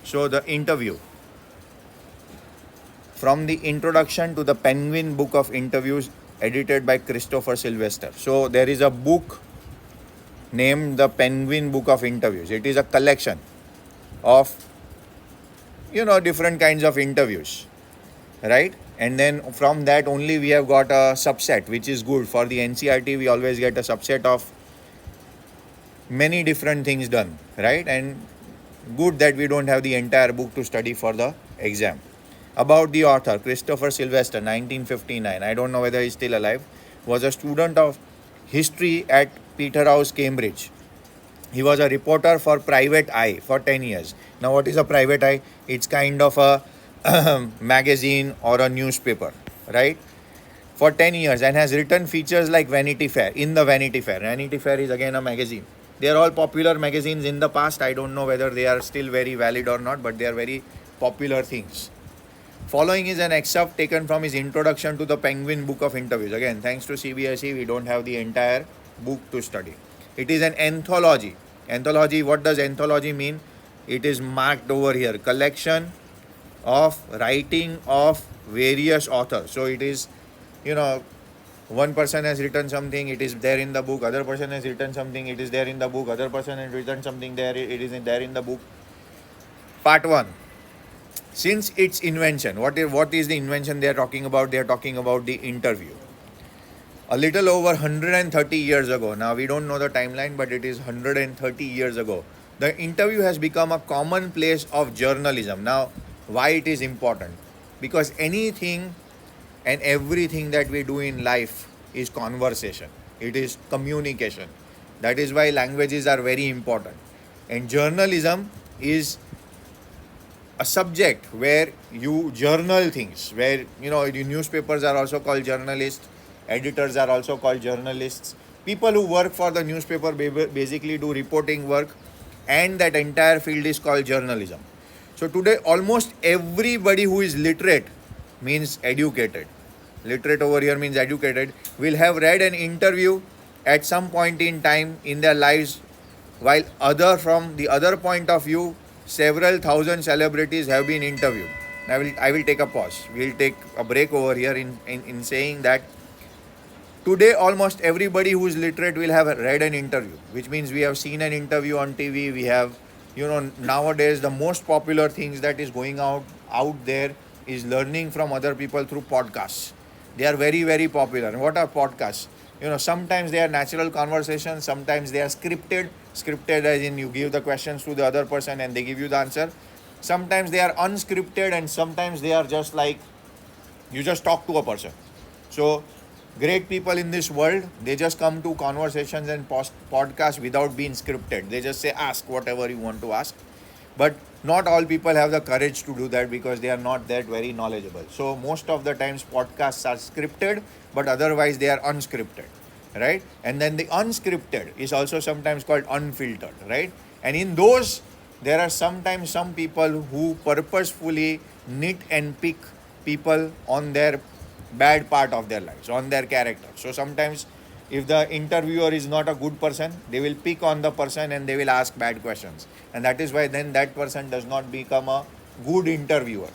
So the interview. From the introduction to the Penguin Book of Interviews, edited by Christopher Sylvester. So there is a book named the Penguin Book of Interviews. It is a collection of different kinds of interviews, right? And then from that only we have got a subset, which is good for the NCRT. We always get a subset of many different things done, right? And good that we don't have the entire book to study for the exam. About the author, Christopher Sylvester, 1959. I don't know whether he's still alive. Was a student of history at Peterhouse, Cambridge. He was a reporter for Private Eye for 10 years. Now, what is a Private Eye? It's kind of a magazine or a newspaper, right? For 10 years, and has written features like Vanity Fair, in the Vanity Fair. Vanity Fair is again a magazine. They are all popular magazines in the past. I don't know whether they are still very valid or not, but they are very popular things. Following is an excerpt taken from his introduction to the Penguin Book of Interviews. Again, thanks to CBSE, we don't have the entire book to study. It is an anthology. Anthology, what does anthology mean? It is marked over here. Collection of writing of various authors. So it is, one person has written something, it is there in the book. Other person has written something, it is there in the book. Other person has written something there, it is there in the book. Part 1. Since its invention, what is the invention they are talking about? They are talking about the interview. A little over 130 years ago, now we don't know the timeline, but it is 130 years ago, the interview has become a commonplace of journalism. Now, why it is important? Because anything and everything that we do in life is conversation. It is communication. That is why languages are very important. And journalism is a subject where you journal things, where the newspapers are also called journalists, editors are also called journalists. People who work for the newspaper basically do reporting work, and that entire field is called journalism. So today almost everybody who is literate, means educated, literate over here means educated, will have read an interview at some point in time in their lives, while from the other point of view, several thousand celebrities have been interviewed. I will take a pause. We'll take a break over here in saying that today almost everybody who is literate will have read an interview, which means we have seen an interview on TV. We have, nowadays the most popular things that is going out there is learning from other people through podcasts. They are very, very popular. And what are podcasts? Sometimes they are natural conversations, sometimes they are scripted as in you give the questions to the other person and they give you the answer. Sometimes they are unscripted, and sometimes they are just like you just talk to a person. So great people in this world, they just come to conversations and podcasts without being scripted. They just say ask whatever you want to ask. But not all people have the courage to do that because they are not that very knowledgeable. So most of the times podcasts are scripted, but otherwise they are unscripted, right? And then the unscripted is also sometimes called unfiltered, right? And in those, there are sometimes some people who purposefully nit and pick people on their bad part of their lives, on their character. So sometimes if the interviewer is not a good person, they will pick on the person and they will ask bad questions. And that is why then that person does not become a good interviewer.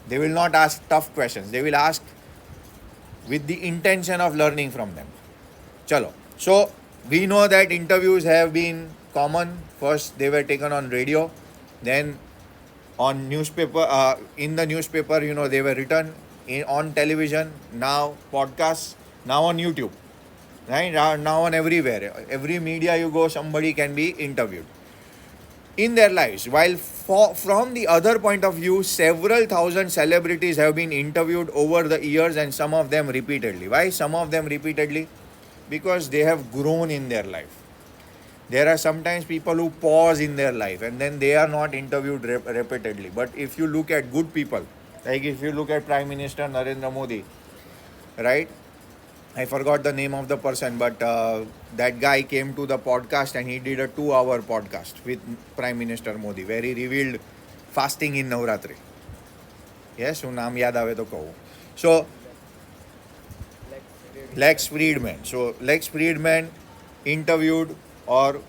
They will not ask tough questions. They will ask with the intention of learning from them. Chalo. So we know that interviews have been common. First they were taken on radio, then on newspaper, in the newspaper, they were written on television, now podcasts, now on YouTube, right? Now on everywhere. Every media you go, somebody can be interviewed in their lives. While from the other point of view, several thousand celebrities have been interviewed over the years, and some of them repeatedly. Why some of them repeatedly? Because they have grown in their life. There are sometimes people who pause in their life and then they are not interviewed repeatedly. But if you look at good people, like if you look at Prime Minister Narendra Modi, right? I forgot the name of the person, but that guy came to the podcast and he did a 2-hour podcast with Prime Minister Modi, where he revealed fasting in Navratri. Yes, હું નામ યાદ આવે તો કહું. So, Lex Friedman. So, Lex Friedman interviewed or,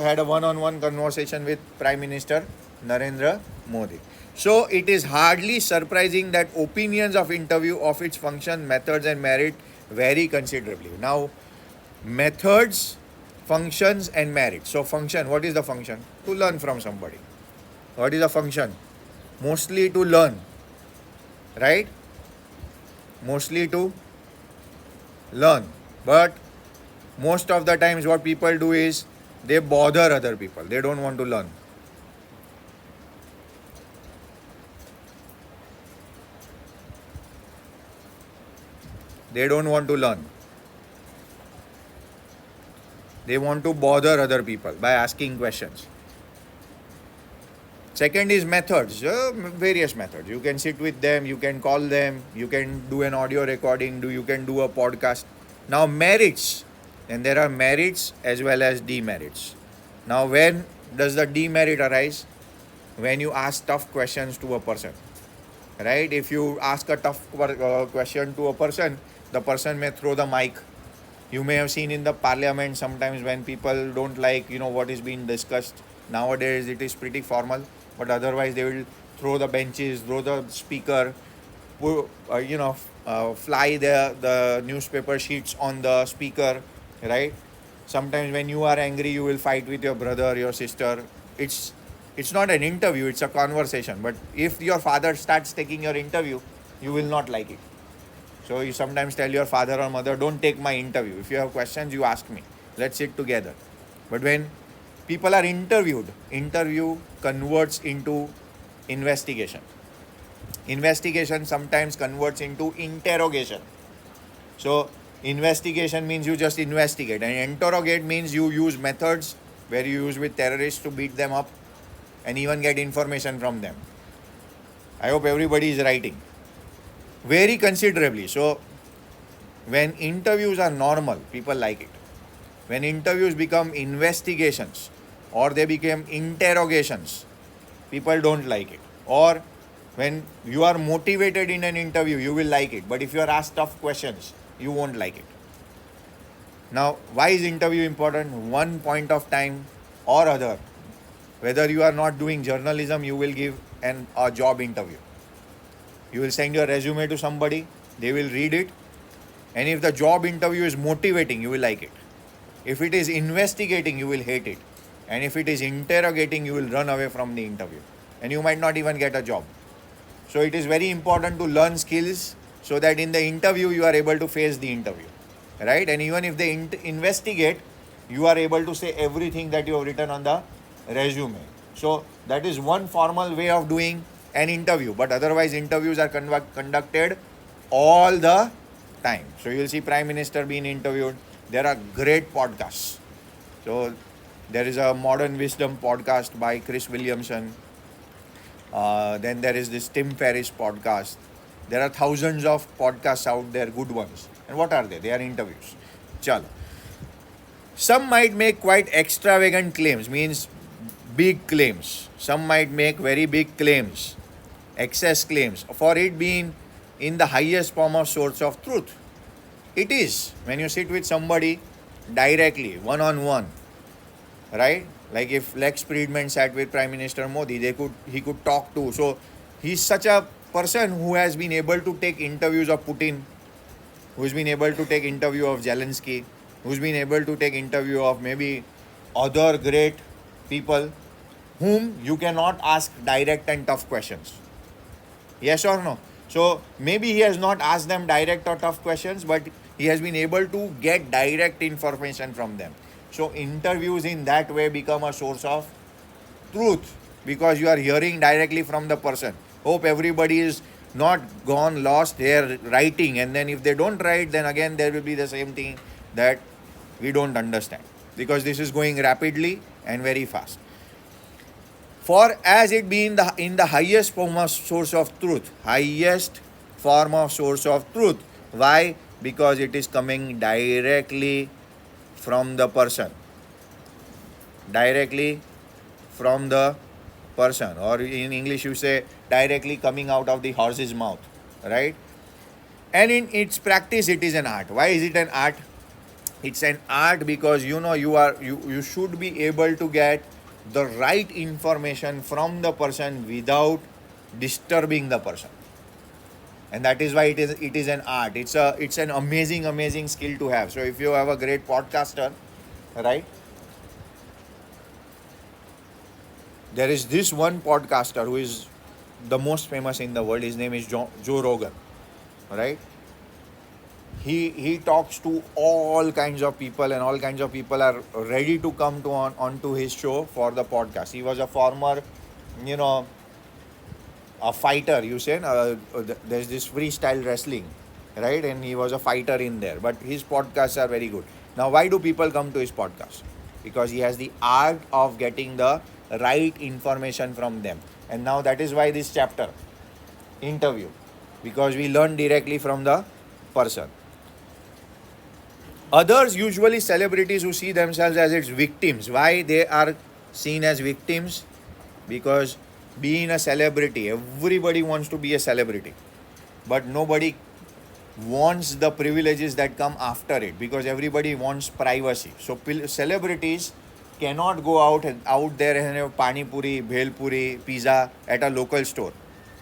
had a one-on-one conversation with Prime Minister Narendra Modi. So it is hardly surprising that opinions of interview of its function, methods and merit vary considerably. Now, methods, functions and merit. So function, what is the function? To learn from somebody. What is the function? Mostly to learn, right? Mostly to learn. But most of the times what people do is they bother other people. They don't want to learn. They don't want to learn. They want to bother other people by asking questions. Second is methods, various methods. You can sit with them, you can call them, you can do an audio recording, you can do a podcast. Now merits, and there are merits as well as demerits. Now when does the demerit arise? When you ask tough questions to a person, right? If you ask a tough question to a person, the person may throw the mic. You may have seen in the parliament sometimes when people don't like what is being discussed. Nowadays it is pretty formal, but otherwise they will throw the benches, throw the speaker, fly the newspaper sheets on the speaker, right? Sometimes when you are angry, you will fight with your brother, your sister. It's not an interview, it's a conversation. But if your father starts taking your interview, you will not like it. So you sometimes tell your father or mother, don't take my interview. If you have questions, you ask me. Let's sit together. But when people are interviewed, interview converts into investigation. Investigation sometimes converts into interrogation. So investigation means you just investigate, and interrogate means you use methods where you use with terrorists to beat them up and even get information from them. I hope everybody is writing. Vary considerably. So when interviews are normal, people like it. When interviews become investigations or they become interrogations, people don't like it. Or when you are motivated in an interview, you will like it. But if you are asked tough questions, you won't like it. Now, why is interview important? One point of time or other, whether you are not doing journalism, you will give a job interview. You will send your resume to somebody, they will read it, and if the job interview is motivating, you will like it. If it is investigating, you will hate it. And if it is interrogating, you will run away from the interview. And you might not even get a job. So it is very important to learn skills so that in the interview, you are able to face the interview. Right? And even if they investigate, you are able to say everything that you have written on the resume. So that is one formal way of doing an interview. But otherwise, interviews are conducted all the time. So you will see Prime Minister being interviewed. There are great podcasts. So there is a Modern Wisdom podcast by Chris Williamson. Then there is this Tim Ferriss podcast. There are thousands of podcasts out there, good ones. And what are they? They are interviews. Chalo. Some might make quite extravagant claims, means big claims. Some might make very big claims, excess claims, for it being in the highest form of source of truth. It is. When you sit with somebody directly, one-on-one, right? Like if Lex Friedman sat with Prime Minister Modi, he could talk to. So he's such a person who has been able to take interviews of Putin, who's been able to take interview of Zelensky, who's been able to take interview of maybe other great people whom you cannot ask direct and tough questions. Yes or no? So maybe he has not asked them direct or tough questions, but he has been able to get direct information from them. So interviews in that way become a source of truth because you are hearing directly from the person. Hope everybody is not gone lost here writing, and then if they don't write, then again there will be the same thing that we don't understand because this is going rapidly and very fast. For as it being in the highest form of source of truth, highest form of source of truth. Why? Because it is coming directly from the person. Directly from the person, or in English you say directly coming out of the horse's mouth, right? And in its practice, it is an art. Why is it an art? It's an art because you should be able to get the right information from the person without disturbing the person. And that is why it is an art. It's an amazing skill to have. So if you have a great podcaster, right, there is this one podcaster who is the most famous in the world. His name is Joe Rogan, right? He talks to all kinds of people, and all kinds of people are ready to come to onto his show for the podcast. He was a former, you know, a fighter. You say there's this freestyle wrestling, right? And he was a fighter in there. But his podcasts are very good. Now, why do people come to his podcast? Because he has the art of getting the right information from them. And now that is why this chapter, interview, because we learn directly from the person. Others, usually celebrities who see themselves as its victims. Why they are seen as victims? Because being a celebrity, everybody wants to be a celebrity, but nobody wants the privileges that come after it, because everybody wants privacy. So celebrities cannot go out there and have pani puri, bhel puri, pizza at a local store.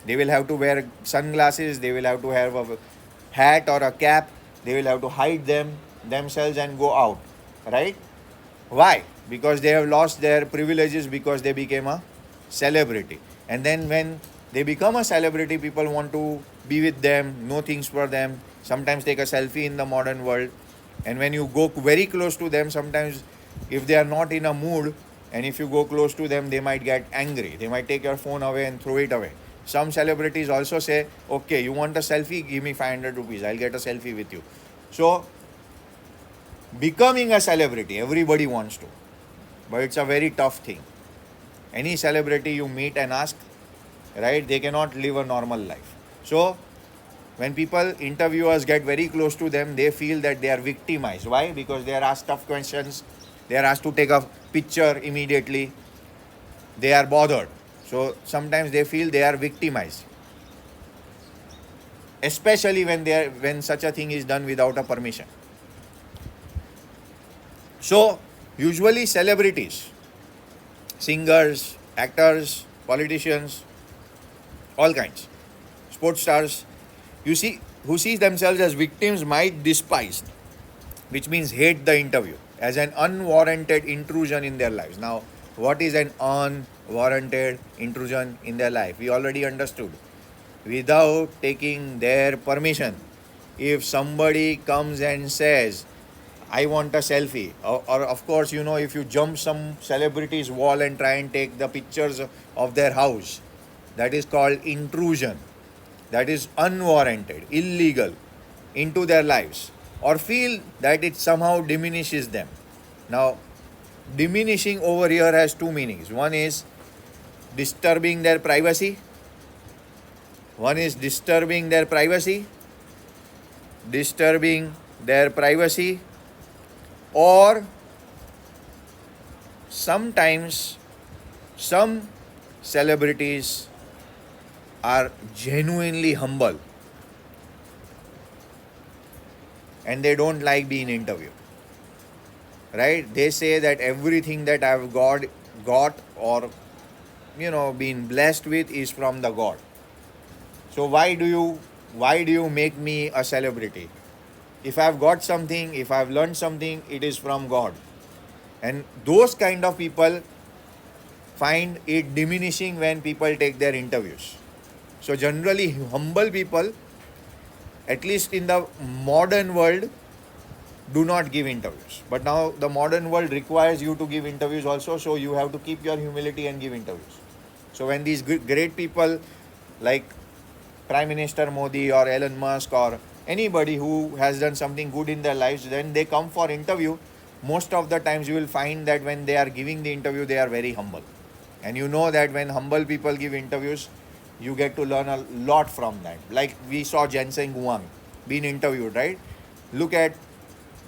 They will have to wear sunglasses. They will have to have a hat or a cap. They will have to hide themselves and go out, right? Why? Because they have lost their privileges because they became a celebrity. And then when they become a celebrity, people want to be with them, know things for them, sometimes take a selfie in the modern world. And when you go very close to them, sometimes if they are not in a mood, and if you go close to them, they might get angry. They might take your phone away and throw it away. Some celebrities also say, okay, you want a selfie? Give me 500 rupees. I'll get a selfie with you. So, becoming a celebrity, everybody wants to. But it's a very tough thing. Any celebrity you meet and ask, right, they cannot live a normal life. So, when interviewers get very close to them, they feel that they are victimized. Why? Because they are asked tough questions. They are asked to take a picture immediately. They are bothered. So, sometimes they feel they are victimized. Especially when such a thing is done without a permission. So, usually celebrities, singers, actors, politicians, all kinds, sports stars, you see, who sees themselves as victims might despise, which means hate the interview as an unwarranted intrusion in their lives. Now, what is an unwarranted intrusion in their life? We already understood. Without taking their permission, if somebody comes and says, I want a selfie, or of course, if you jump some celebrity's wall and try and take the pictures of their house, that is called intrusion. That is unwarranted, illegal into their lives, or feel that it somehow diminishes them. Now, diminishing over here has two meanings. One is disturbing their privacy. Disturbing their privacy, or sometimes some celebrities are genuinely humble and they don't like being interviewed, right? They say that everything that I've got or been blessed with is from the God. So why do you make me a celebrity? If I've got something, if I've learned something, it is from God. And those kind of people find it diminishing when people take their interviews. So generally, humble people, at least in the modern world, do not give interviews. But now the modern world requires you to give interviews also, so you have to keep your humility and give interviews. So when these great people like Prime Minister Modi or Elon Musk or anybody who has done something good in their lives, then they come for interview, most of the times you will find that when they are giving the interview, they are very humble. And you know that when humble people give interviews, you get to learn a lot from that. Like we saw Jensen Huang being interviewed, right?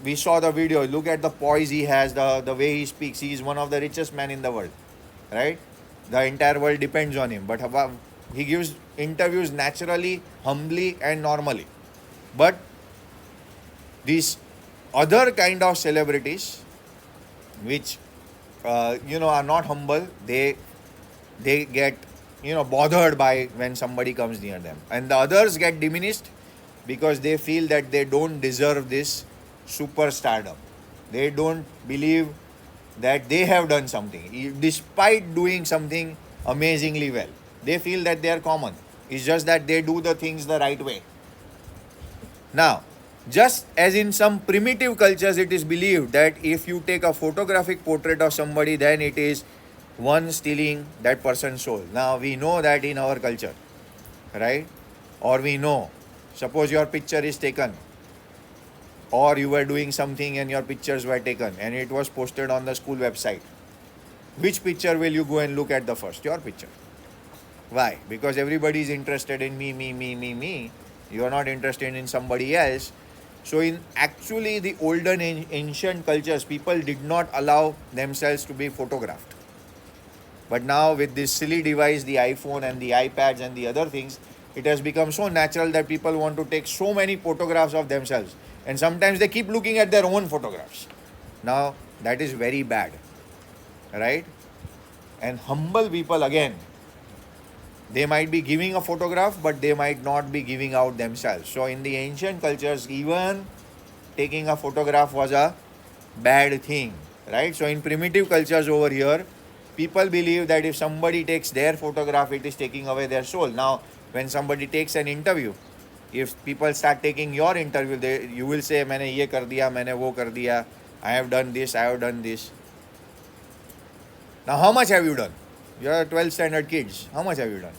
We saw the video, look at the poise he has, the way he speaks. He is one of the richest men in the world, right? The entire world depends on him. But he gives interviews naturally, humbly and normally. But these other kind of celebrities, which are not humble, they get bothered by when somebody comes near them, and the others get diminished because they feel that they don't deserve this superstardom. They don't believe that they have done something despite doing something amazingly well. They feel that they are common. It's just that they do the things the right way. Now, just as in some primitive cultures, it is believed that if you take a photographic portrait of somebody, then it is one stealing that person's soul. Now, we know that in our culture, right? Or we know, suppose your picture is taken, or you were doing something and your pictures were taken and it was posted on the school website. Which picture will you go and look at the first? Your picture. Why? Because everybody is interested in me. You are not interested in somebody else. So in actually the olden ancient cultures, people did not allow themselves to be photographed. But now with this silly device, the iPhone and the iPads and the other things, it has become so natural that people want to take so many photographs of themselves. And sometimes they keep looking at their own photographs. Now that is very bad. Right? And humble people, again, they might be giving a photograph, but they might not be giving out themselves. So in the ancient cultures, even taking a photograph was a bad thing, right? So in primitive cultures over here, people believe that if somebody takes their photograph, it is taking away their soul. Now, when somebody takes an interview, if people start taking your interview, you will say, "मैंने ये कर दिया, मैंने वो कर दिया, I have done this, I have done this." Now, how much have you done? You are 12th standard kids. How much have you done?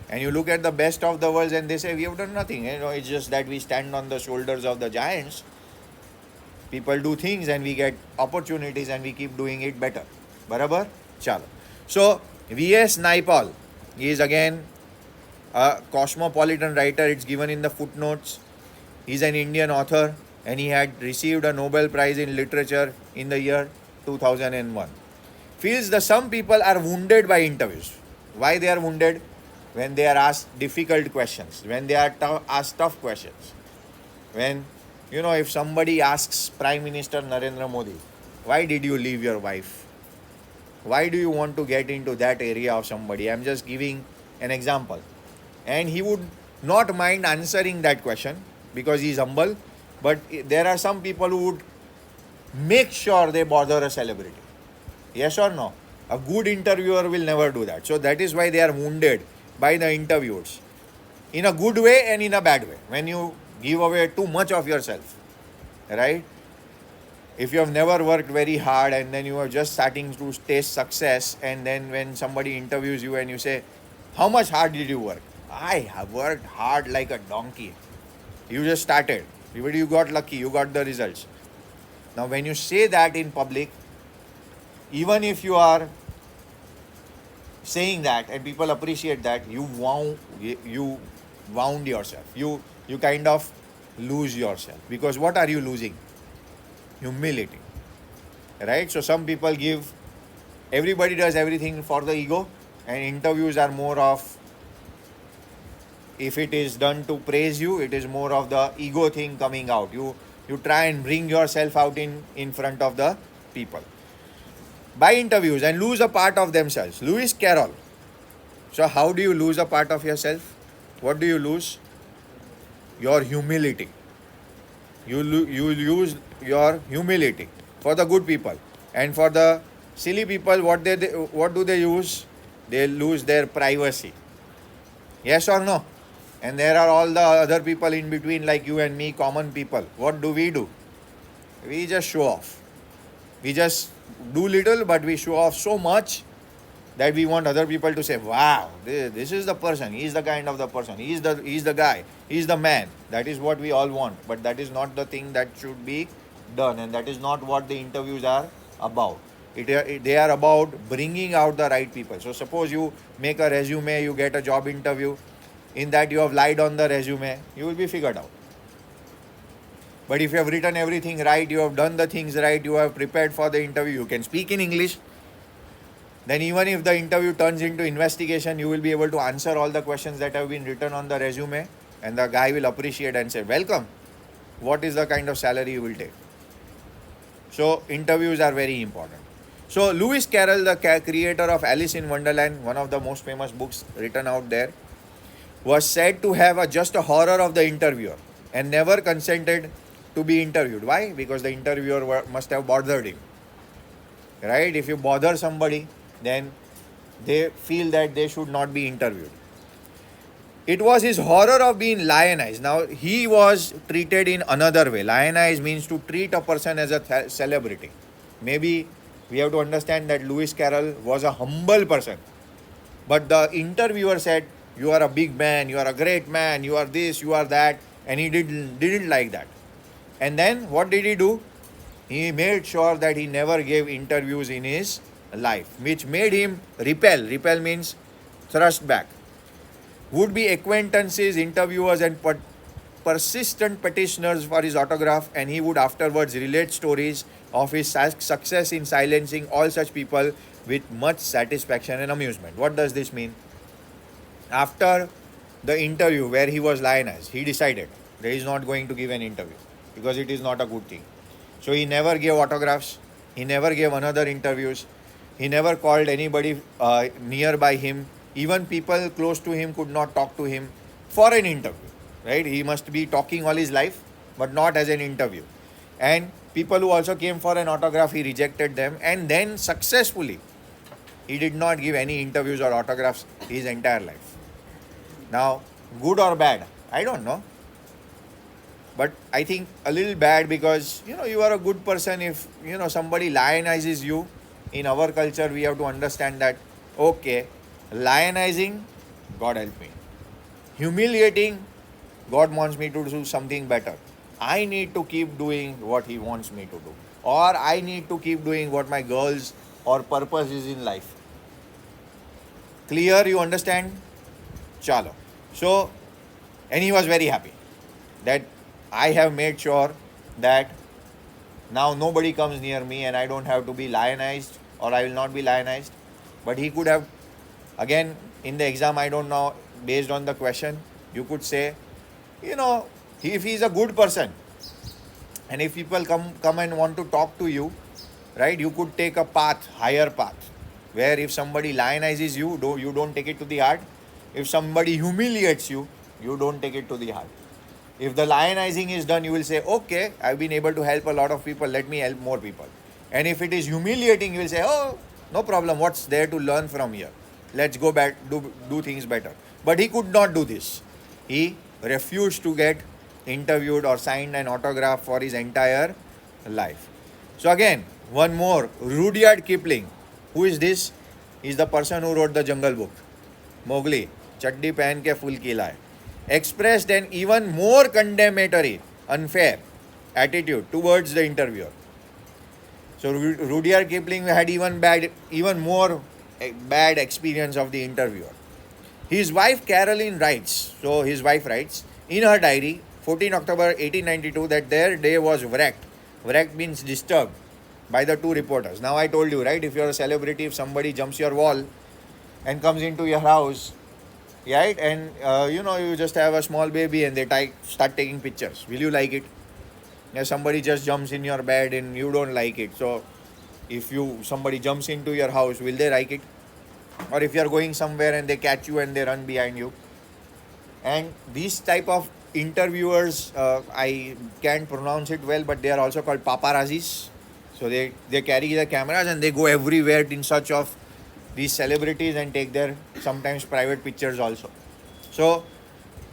And you look at the best of the world and they say, "We have done nothing." It's just that we stand on the shoulders of the giants. People do things and we get opportunities and we keep doing it better. Barabar? Chalo. So, V.S. Naipaul is again a cosmopolitan writer. It's given in the footnotes. He's an Indian author and he had received a Nobel Prize in Literature in the year 2001. Feels that some people are wounded by interviews. Why they are wounded? When they are asked difficult questions, when they are asked tough questions. When, if somebody asks Prime Minister Narendra Modi, "Why did you leave your wife? Why do you want to get into that area of somebody?" I'm just giving an example. And he would not mind answering that question because he is humble. But there are some people who would make sure they bother a celebrity. Yes or no? A good interviewer will never do that. So that is why they are wounded by the interviewers. In a good way and in a bad way. When you give away too much of yourself. Right? If you have never worked very hard and then you are just starting to taste success, and then when somebody interviews you and you say, "How much hard did you work?" "I have worked hard like a donkey." You just started. But you got lucky. You got the results. Now when you say that in public, even if you are saying that and people appreciate that, you wound yourself. You kind of lose yourself. Because what are you losing? Humility. Right? So some people everybody does everything for the ego, and interviews are more of, if it is done to praise you, it is more of the ego thing coming out. You try and bring yourself out in front of the people by interviews and lose a part of themselves. Lewis Carroll. So how do you lose a part of yourself? What do you lose? Your humility. You lose your humility for the good people. And for the silly people, what do they use? They lose their privacy. Yes or no? And there are all the other people in between, like you and me, common people. What do? We just show off. We just do little, but we show off so much that we want other people to say, "Wow, this is the person. He is the kind of the person. He is the guy. He is the man." That is what we all want. But that is not the thing that should be done. And that is not what the interviews are about. They are about bringing out the right people. So suppose you make a resume, you get a job interview. In that you have lied on the resume, you will be figured out. But if you have written everything right, you have done the things right, you have prepared for the interview, you can speak in English, then even if the interview turns into investigation, you will be able to answer all the questions that have been written on the resume, and the guy will appreciate and say, "Welcome. What is the kind of salary you will take?" So interviews are very important. So Lewis Carroll, the creator of Alice in Wonderland, one of the most famous books written out there, was said to have just a horror of the interviewer and never consented to be interviewed. Why? Because the interviewer must have bothered him. Right? If you bother somebody, then they feel that they should not be interviewed. It was his horror of being lionized. Now, he was treated in another way. Lionize means to treat a person as a celebrity. Maybe we have to understand that Lewis Carroll was a humble person. But the interviewer said, "You are a big man, you are a great man, you are this, you are that," and he didn't like that. And then what did he do? He made sure that he never gave interviews in his life, which made him repel. Repel means thrust back. Would be acquaintances, interviewers, and persistent petitioners for his autograph, and he would afterwards relate stories of his success in silencing all such people with much satisfaction and amusement. What does this mean? After the interview where he was lionized, he decided that he is not going to give an interview because it is not a good thing. So he never gave autographs, he never gave another interviews, he never called anybody nearby him. Even people close to him could not talk to him for an interview. Right? He must be talking all his life, but not as an interview. And people who also came for an autograph, he rejected them, and then successfully he did not give any interviews or autographs his entire life. Now, good or bad, I don't know. But I think a little bad because you are a good person. If somebody lionizes you, in our culture we have to understand that, okay, lionizing, God help me. Humiliating, God wants me to do something better. I need to keep doing what He wants me to do. Or I need to keep doing what my goals or purpose is in life. Clear, you understand? Chalo. So, and he was very happy that I have made sure that now nobody comes near me and I don't have to be lionized, or I will not be lionized. But he could have, again, in the exam, I don't know, based on the question, you could say, if he is a good person and if people come and want to talk to you, right, you could take a path, higher path, where if somebody lionizes you, you don't take it to the heart. If somebody humiliates you, you don't take it to the heart. If the lionizing is done, you will say, okay, I've been able to help a lot of people, let me help more people. And if it is humiliating, you will say, oh, no problem, what's there to learn from here? Let's go back, do things better. But he could not do this. He refused to get interviewed or signed an autograph for his entire life. So again, one more, Rudyard Kipling. Who is this? He is the person who wrote the Jungle Book. Mowgli, chaddi pehen ke full khila hai. Expressed an even more condemnatory, unfair attitude towards the interviewer. So Rudyard Kipling had even more bad experience of the interviewer. His wife Caroline writes, so his wife writes in her diary, 14 October 1892, that their day was wrecked. Wrecked means disturbed by the two reporters. Now I told you, right, if you're a celebrity, if somebody jumps your wall and comes into your house, right, and you just have a small baby and they start taking pictures, will you like it? If somebody just jumps in your bed and you don't like it, so if somebody jumps into your house, will they like it? Or if you're going somewhere and they catch you and they run behind you. And these type of interviewers, I can't pronounce it well, but they are also called paparazzis. So they carry the cameras and they go everywhere in search of these celebrities and take their sometimes private pictures also. So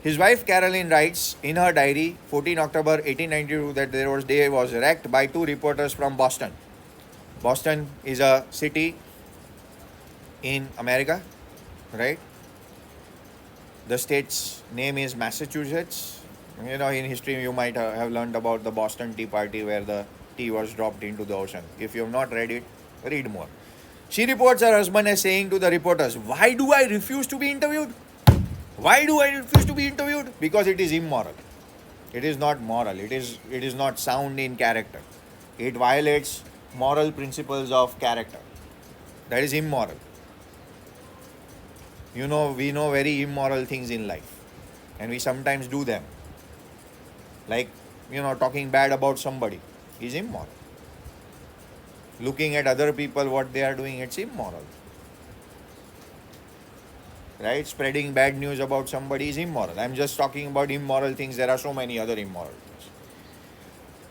his wife Caroline writes in her diary, 14 October 1892, that their day was wrecked by two reporters from Boston. Boston is a city in America, right? The state's name is Massachusetts. In history you might have learned about the Boston Tea Party, where the tea was dropped into the ocean. If you have not read it, read more. She reports her husband as saying to the reporters, "Why do I refuse to be interviewed? Why do I refuse to be interviewed? Because it is immoral. It is not moral. It is not sound in character. It violates moral principles of character. That is immoral." We know very immoral things in life, and we sometimes do them. Like, talking bad about somebody is immoral. looking at other people, what they are doing, it's immoral. Right? Spreading bad news about somebody is immoral. I'm just talking about immoral things. There are so many other immoral things.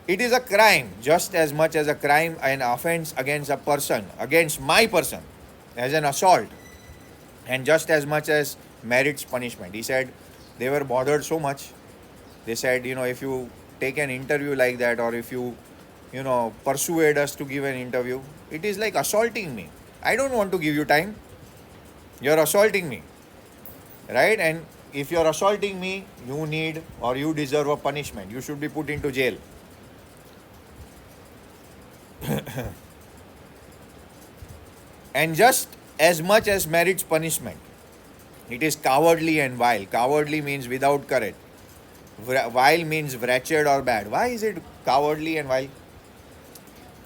It is a crime, just as much as a crime, an offense against a person, against my person, as an assault, and just as much as merits punishment. He said they were bothered so much. They said, if you take an interview like that, or if you, persuade us to give an interview, it is like assaulting me. I don't want to give you time. You're assaulting me, right? And if you're assaulting me, you need or you deserve a punishment. You should be put into jail. And just as much as merits punishment, it is cowardly and vile. Cowardly means without courage. Vile means wretched or bad. Why is it cowardly and vile?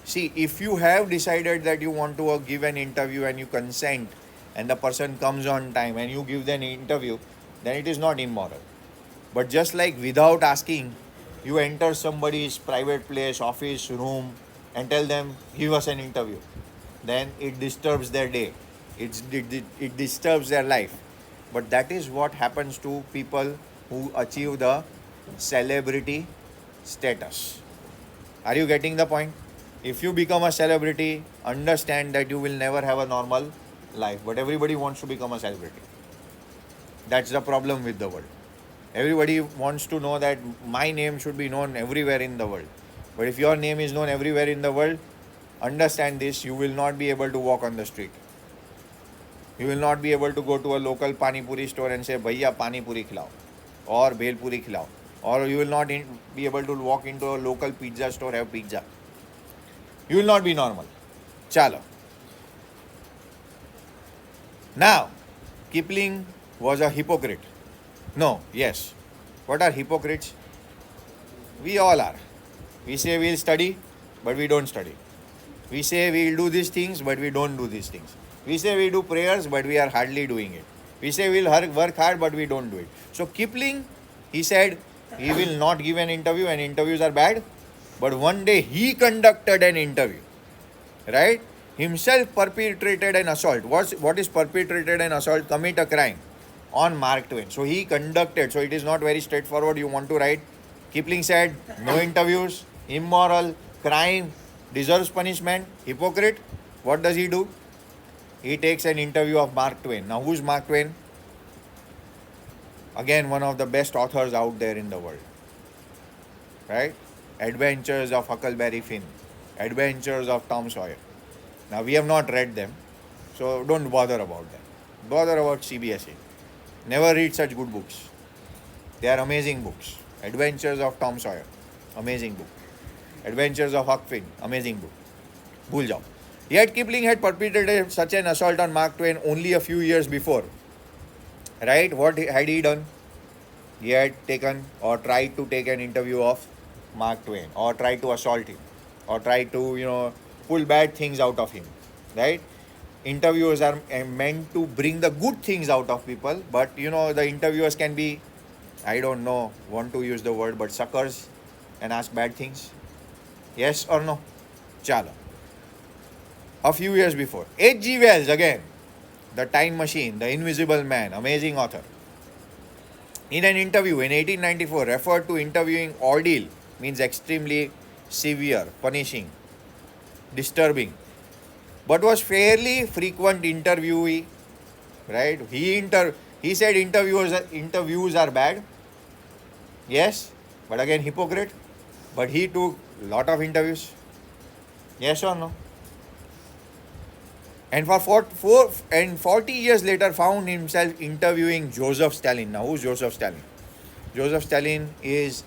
See, if you have decided that you want to give an interview and you consent, and the person comes on time and you give them an interview, then it is not immoral. But just like without asking, you enter somebody's private place, office, room, and tell them, give us an interview, then it disturbs their day. It disturbs their life. But that is what happens to people who achieve the celebrity status. Are you getting the point? If you become a celebrity, understand that you will never have a normal life. But everybody wants to become a celebrity. That's the problem with the world. Everybody wants to know that my name should be known everywhere in the world. But if your name is known everywhere in the world, understand this, you will not be able to walk on the street. You will not be able to go to a local pani puri store and say, Bhaiya pani puri khilao, or bhel puri khilao. Or you will not be able to walk into a local pizza store, have pizza. You will not be normal. Chalo. Now, Kipling was a hypocrite. No, yes. What are hypocrites? We all are. We say we'll study, but we don't study. We say we'll do these things, but we don't do these things. We say we do prayers, but we are hardly doing it. We say we'll work hard, but we don't do it. So Kipling, he said he will not give an interview and interviews are bad. But one day he conducted an interview, right? Himself perpetrated an assault. What is perpetrated an assault? Commit a crime on Mark Twain. So he conducted. So it is not very straightforward. You want to write. Kipling said, no interviews, immoral, crime, deserves punishment, hypocrite. What does he do? He takes an interview of Mark Twain. Now who's Mark Twain? Again, one of the best authors out there in the world, right? Adventures of Huckleberry Finn, Adventures of Tom Sawyer. Now we have not read them, so don't bother about them. Bother about CBSE. Never read such good books. They are amazing books. Adventures of Tom Sawyer, amazing book. Adventures of Huck Finn, amazing book. Bhul jao. Yet Kipling had perpetrated such an assault on Mark Twain only a few years before. Right? What had he done? He had taken or tried to take an interview of Mark Twain, or tried to assault him, or tried to, pull bad things out of him. Right? Interviewers are meant to bring the good things out of people, but the interviewers can be, I don't know, want to use the word, but suckers and ask bad things. Yes or no? Chalo. A few years before, H.G. Wells, again, the time machine, the invisible man, amazing author. In an interview in 1894, referred to interviewing ordeal, means extremely severe, punishing, disturbing, but was fairly frequent interviewee, right? He said interviews are bad. Yes, but again hypocrite. But he took lot of interviews. Yes or no? And for 40 years later found himself interviewing Joseph Stalin. Now who's Joseph Stalin? Joseph Stalin is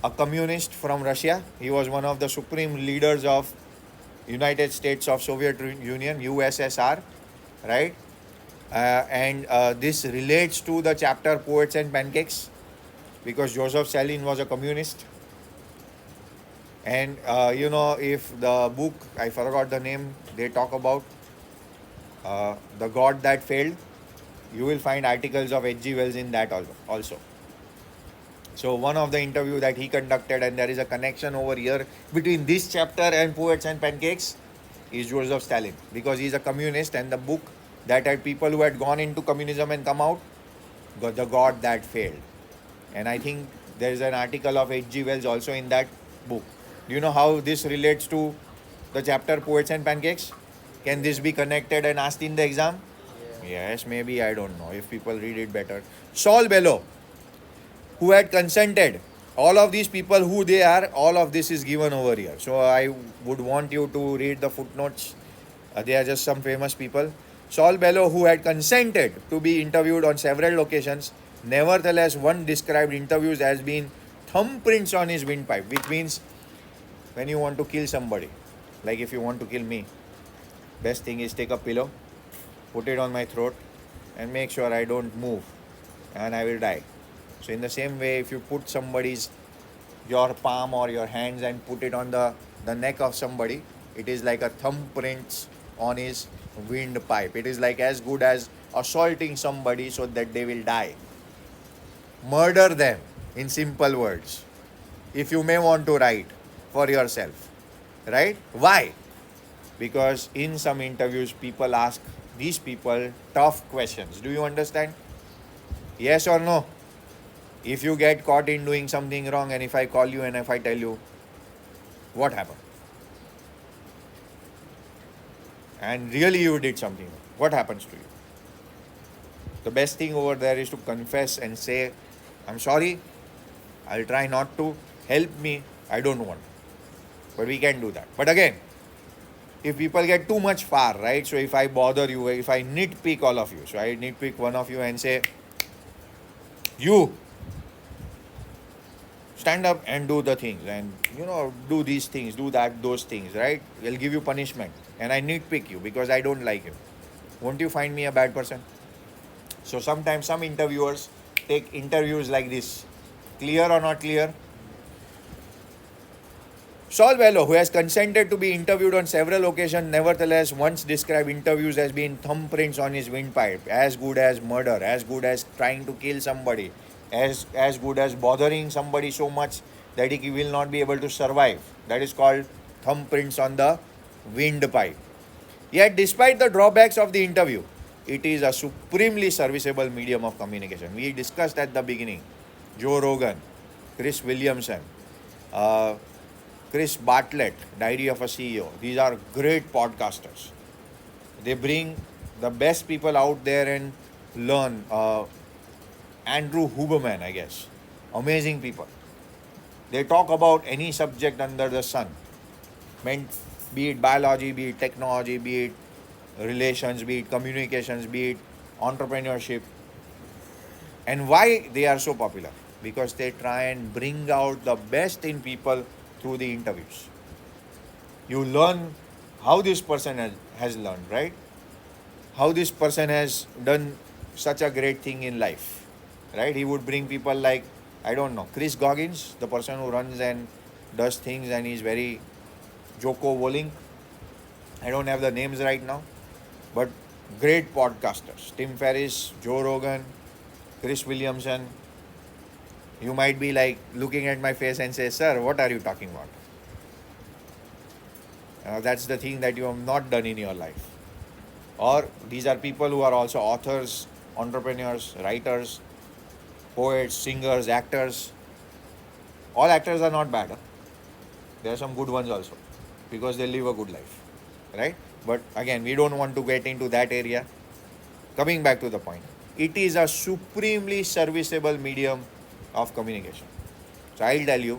a communist from Russia. He was one of the supreme leaders of United States of Soviet Union, USSR, right? And this relates to the chapter Poets and Pancakes, because Joseph Stalin was a communist. And if the book, I forgot the name, they talk about The God That Failed, you will find articles of H.G. Wells in that also. So one of the interview that he conducted, and there is a connection over here between this chapter and Poets and Pancakes, is Joseph Stalin, because he's a communist, and the book that had people who had gone into communism and come out, got the God that failed. And I think there is an article of H.G. Wells also in that book. Do you know how this relates to the chapter Poets and Pancakes? Can this be connected and asked in the exam? Yes, maybe, I don't know, if people read it better. Saul Bellow, who had consented, all of these people, who they are, all of this is given over here. So I would want you to read the footnotes. They are just some famous people. Saul Bellow, who had consented to be interviewed on several occasions, nevertheless, one described interviews as being thumbprints on his windpipe, which means when you want to kill somebody, like if you want to kill me, best thing is take a pillow, put it on my throat, and make sure I don't move, and I will die. So in the same way, if you put your palm or your hands and put it on the neck of somebody, it is like a thumbprint on his windpipe. It is like as good as assaulting somebody so that they will die. Murder them, in simple words, if you may want to write for yourself. Right? Why? Because in some interviews, people ask these people tough questions. Do you understand? Yes or no? If you get caught in doing something wrong, and if I call you and if I tell you what happened, and really you did something wrong, what happens to you? The best thing over there is to confess and say, I'm sorry, I'll try not to, help me, I don't want. But we can do that. But again, if people get too much far, right? So if I bother you, if I nitpick all of you, so I nitpick one of you and say, you stand up and do the things, and do these things, do that, those things, right? I'll give you punishment, and I nitpick you because I don't like you. Won't you find me a bad person? So sometimes some interviewers take interviews like this. Clear or not clear? Saul Bellow, who has consented to be interviewed on several occasions, nevertheless once described interviews as being thumbprints on his windpipe, as good as murder, as good as trying to kill somebody, as good as bothering somebody so much that he will not be able to survive. That is called thumbprints on the windpipe. Yet, despite the drawbacks of the interview, it is a supremely serviceable medium of communication. We discussed at the beginning Joe Rogan, Chris Williamson, Chris Bartlett, Diary of a CEO. These are great podcasters. They bring the best people out there and learn. Andrew Huberman, I guess. Amazing people. They talk about any subject under the sun. Be it biology, be it technology, be it relations, be it communications, be it entrepreneurship. And why they are so popular? Because they try and bring out the best in people through the interviews. You learn how this person has learned, right? How this person has done such a great thing in life, right? He would bring people like, I don't know, Chris Goggins, the person who runs and does things and is very Joko Willink. I don't have the names right now, but great podcasters. Tim Ferriss, Joe Rogan, Chris Williamson. You might be like looking at my face and say, sir, what are you talking about? That's the thing that you have not done in your life. Or these are people who are also authors, entrepreneurs, writers, poets, singers, actors. All actors are not bad. Huh? There are some good ones also, because they live a good life, right? But again, we don't want to get into that area. Coming back to the point, it is a supremely serviceable medium of communication. So I'll tell you,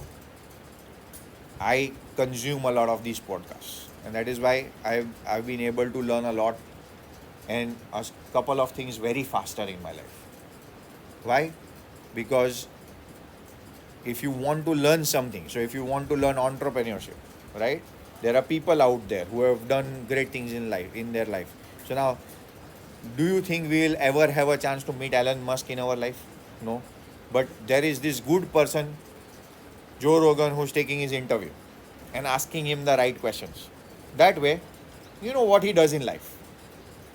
I consume a lot of these podcasts, and that is why I've been able to learn a lot and a couple of things very faster in my life. Why? Because if you want to learn something, so if you want to learn entrepreneurship, right? There are people out there who have done great things in their life. So now, do you think we will ever have a chance to meet Elon Musk in our life? No. But there is this good person, Joe Rogan, who's taking his interview and asking him the right questions. That way, you know what he does in life.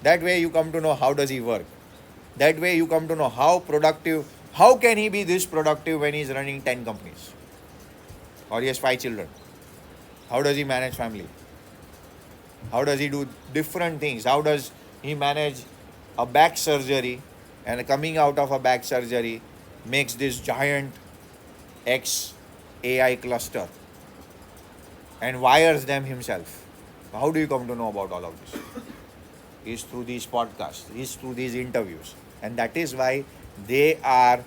That way you come to know how does he work. That way you come to know how can he be this productive when he's running 10 companies? Or he has 5 children. How does he manage family? How does he do different things? How does he manage a back surgery, and coming out of a back surgery makes this giant X AI cluster and wires them himself? How do you come to know about all of this? Is through these podcasts, is through these interviews. And that is why they are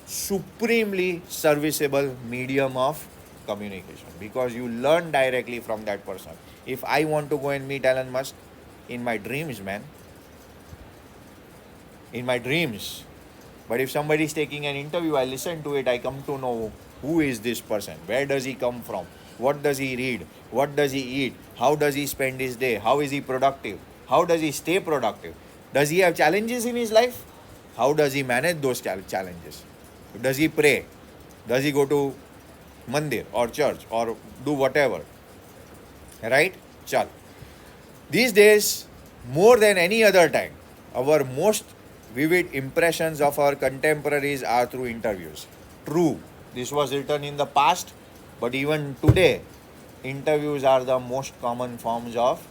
supremely serviceable medium of communication, because you learn directly from that person. If I want to go and meet Elon Musk in my dreams, man, in my dreams, but if somebody is taking an interview, I listen to it, I come to know who is this person, where does he come from, what does he read, what does he eat, how does he spend his day, how is he productive, how does he stay productive, does he have challenges in his life, how does he manage those challenges, does he pray, does he go to mandir or church or do whatever, right? Chal. These days, more than any other time, our most vivid impressions of our contemporaries are through interviews. True, this was written in the past, but even today, interviews are the most common forms of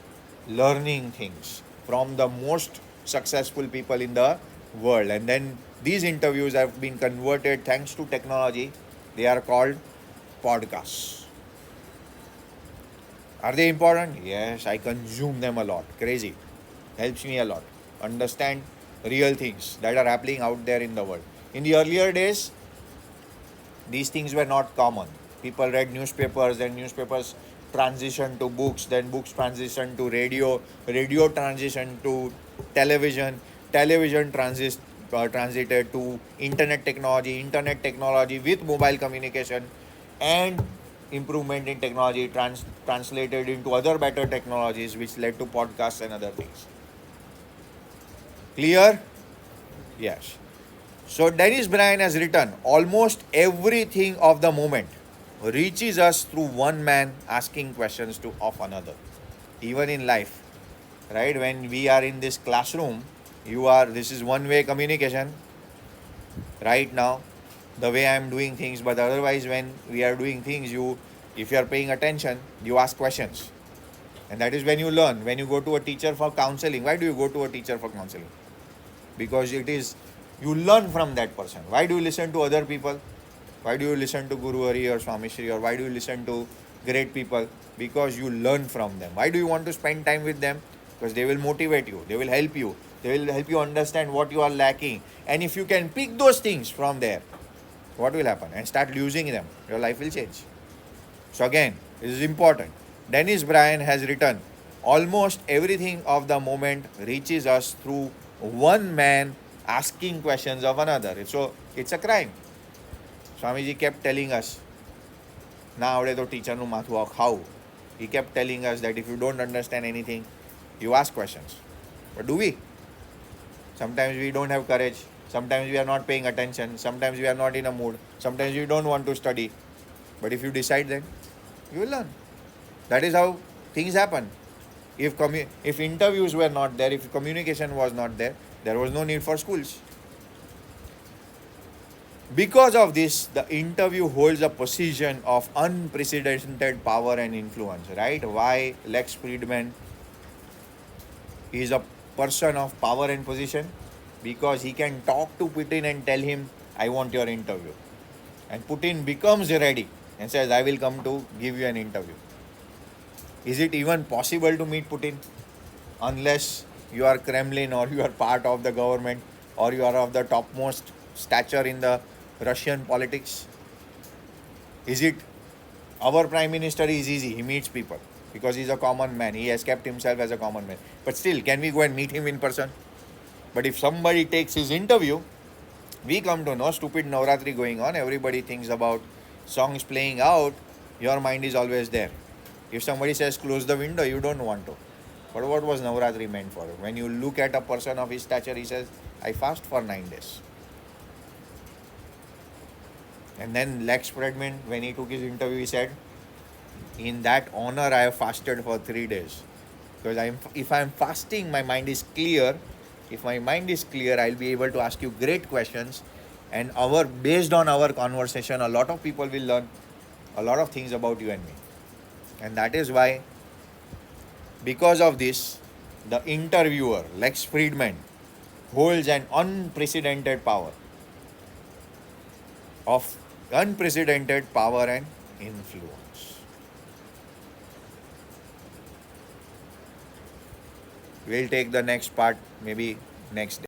learning things from the most successful people in the world. And then these interviews have been converted, thanks to technology. They are called podcasts. Are they important? Yes, I consume them a lot. Crazy. Helps me a lot. Understand real things that are happening out there in the world. In the earlier days, these things were not common. People read newspapers, then newspapers transitioned to books, then books transitioned to radio, radio transitioned to television, television transited to internet technology with mobile communication, and improvement in technology translated into other better technologies, which led to podcasts and other things. Clear? Yes. So Dennis Bryan has written, almost everything of the moment reaches us through one man asking questions of another. Even in life, right? When we are in this classroom, this is one-way communication right now, the way I am doing things. But otherwise, when we are doing things, if you are paying attention, you ask questions. And that is when you learn. When you go to a teacher for counseling, why do you go to a teacher for counseling? Because you learn from that person. Why do you listen to other people? Why do you listen to Guru Hari or Swami Shri, or why do you listen to great people? Because you learn from them. Why do you want to spend time with them? Because they will motivate you, they will help you, they will help you understand what you are lacking. And if you can pick those things from there, what will happen? And start using them, your life will change. So again, this is important. Dennis Bryan has written, almost everything of the moment reaches us through one man asking questions of another. So it's a crime. Swamiji kept telling us, na avde to teacher nu mathu how. He kept telling us that if you don't understand anything, you ask questions. But do we? Sometimes we don't have courage. Sometimes we are not paying attention. Sometimes we are not in a mood. Sometimes we don't want to study. But if you decide, then you will learn. That is how things happen. If interviews were not there, if communication was not there, there was no need for schools. Because of this, the interview holds a position of unprecedented power and influence, right? Why Lex Friedman is a person of power and position? Because he can talk to Putin and tell him, I want your interview. And Putin becomes ready and says, I will come to give you an interview. Is it even possible to meet Putin? Unless you are Kremlin, or you are part of the government, or you are of the topmost stature in the Russian politics. Is it? Our Prime Minister is easy, he meets people because he's a common man, he has kept himself as a common man. But still, can we go and meet him in person? But if somebody takes his interview, we come to know stupid Navratri going on, everybody thinks about songs playing out, your mind is always there. If somebody says close the window, you don't want to. But what was Navratri meant for? When you look at a person of his stature, he says, I fast for 9 days. And then Lex Friedman, when he took his interview, he said, in that honor, I have fasted for 3 days. Because if I am fasting, my mind is clear. If my mind is clear, I'll be able to ask you great questions. And based on our conversation, a lot of people will learn a lot of things about you and me. And that is why Because of this, the interviewer, Lex Friedman, holds an of unprecedented power and influence. We'll take the next part maybe next day.